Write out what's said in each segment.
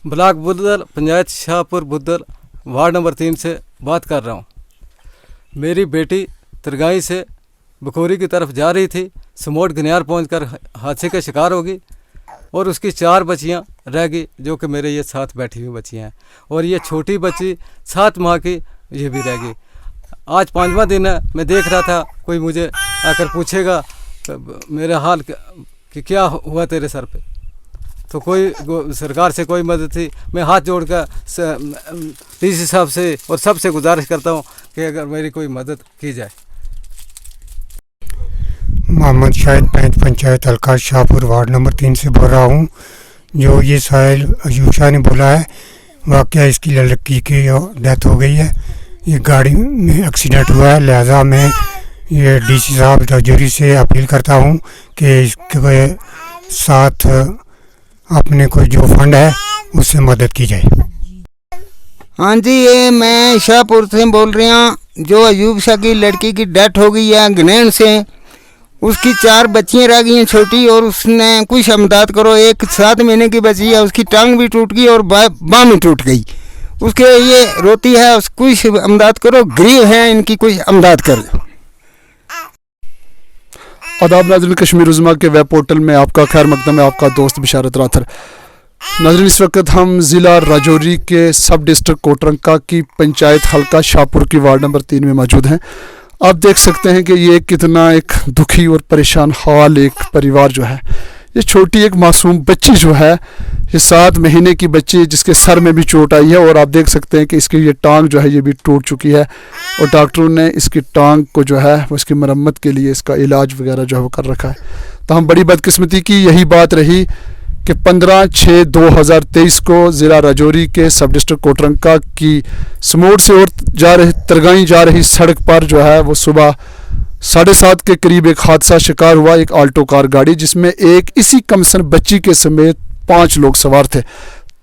Block Budhal, panchayat Shahpur Budhal, ward number 3 से बात कर रहा हूँ। मेरी बेटी तरगाई से बखोरी की तरफ जा रही थी, समोट गनियार पहुंचकर हादसे का शिकार होगी और उसकी 4 बच्चियाँ रह गई, जो कि मेरे ये साथ बैठी हुई बच्चियाँ हैं। और ये छोटी बच्ची 7 माह की ये भी रह गई। आज 5वां दिन है, मैं देख रहा था कोई मुझे आकर पूछेगा मेरा हाल कि क्या हुआ तेरे सर पे, तो कोई सरकार से कोई मदद थी। मैं हाथ जोड़कर डीसी साहब से और सबसे गुजारिश करता हूँ कि अगर मेरी कोई मदद की जाए। मोहम्मद शाहिद पैंच पंचायत हल्का शाहपुर वार्ड नंबर 3 से बोल रहा हूँ। जो ये साहिल अयूब शाह ने बोला है, वाकया इसकी लड़की की डेथ हो गई है, ये गाड़ी में एक्सीडेंट हुआ है। लिहाजा मैं ये डीसी साहब राजौरी से अपील करता हूँ कि इसके साथ अपने कोई जो फंड है उससे मदद की जाए। हाँ जी, ये मैं शाहपुर से बोल रही हूँ। जो अयूब शाह की लड़की की डेथ हो गई है गनैन से, उसकी 4 बच्चियाँ रह गई हैं छोटी, और उसने कुछ इमदाद करो। एक 7 महीने की बच्ची है, उसकी टांग भी टूट गई और बाँह भी टूट गई, उसके ये रोती है, उस कुछ इमदाद करो, गरीब हैं, इनकी कुछ इमदाद कर दो। आदाब नाज़रीन, कश्मीर उज़्मा के वेब पोर्टल में आपका खैर मकदम है, आपका दोस्त बिशारत राथर। नाज़रीन, इस वक्त हम ज़िला राजौरी के सब डिस्ट्रिक्ट कोटरंका की पंचायत हल्का शाहपुर की वार्ड नंबर 3 में मौजूद हैं। आप देख सकते हैं कि ये कितना एक दुखी और परेशान हाल एक परिवार जो है, ये छोटी एक मासूम बच्ची जो है, ये 7 महीने की बच्ची जिसके सर में भी चोट आई है, और आप देख सकते हैं कि इसकी ये टांग जो है ये भी टूट चुकी है, और डॉक्टरों ने इसकी टांग को जो है वो इसकी मरम्मत के लिए इसका इलाज वगैरह जो है वो कर रखा है। तो हम बड़ी बदकिस्मती की यही बात रही कि 15/6/2023 को ज़िला राजौरी के सब डिस्ट्रिक्ट कोटरंका की समोट से और तरगाई जा रही सड़क पर जो है वो सुबह 7:30 के करीब एक हादसा शिकार हुआ, एक आल्टो कार गाड़ी, जिसमें एक इसी कमसन बच्ची के समेत 5 लोग सवार थे।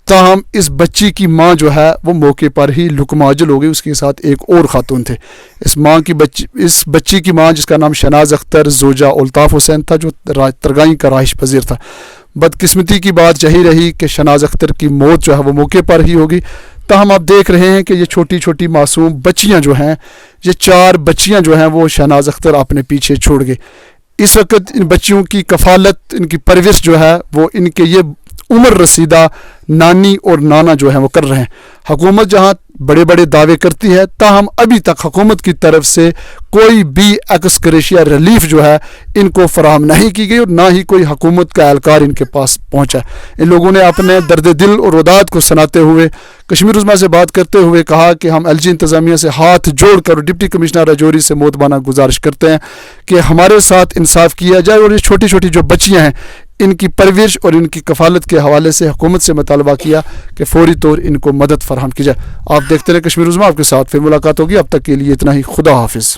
ताहम इस बच्ची की मां जो है वो मौके पर ही लुकमाजल हो गई, उसके साथ एक और खातून थे। इस बच्ची की मां, जिसका नाम शनाज अख्तर जोजा उल्ताफ़ हुसैन था, जो तरगाई का रहाइश पजीर था। बदकिस्मती की बात यही रही कि शनाज अख्तर की मौत जो है वो मौके पर ही होगी। ताहम आप देख रहे हैं कि ये छोटी छोटी मासूम बच्चियां जो हैं, ये 4 बच्चियां जो हैं वो शनाज अख्तर अपने पीछे छोड़ गए। इस वक्त इन बच्चियों की कफालत, इनकी परवरिश जो है वो इनके ये उम्र रसीदा नानी और नाना जो है वो कर रहे हैं। हुकूमत जहाँ बड़े बड़े दावे करती है, ताहम अभी तक हुकूमत की तरफ से कोई भी एक्सग्रेशिया रिलीफ जो है इनको फराहम नहीं की गई, और ना ही कोई हुकूमत का एहलकार इनके पास पहुंचा। इन लोगों ने अपने दर्द दिल और उदात को सुनाते हुए कश्मीर उज़्मा से बात करते हुए कहा कि हम LG इंतज़ामिया से हाथ जोड़कर डिप्टी कमिश्नर राजौरी से मोतबाना गुजारिश करते हैं कि हमारे साथ इंसाफ किया जाए, और ये छोटी छोटी जो बच्चियाँ हैं इनकी परवरिश और इनकी कफालत के हवाले से हुकूमत से मुतालबा किया कि फौरी तौर इनको मदद फराहम की जाए। आप देखते रहे कश्मीर उज़्मा, आपके साथ फिर मुलाकात होगी। अब तक के लिए इतना ही, खुदा हाफिज़।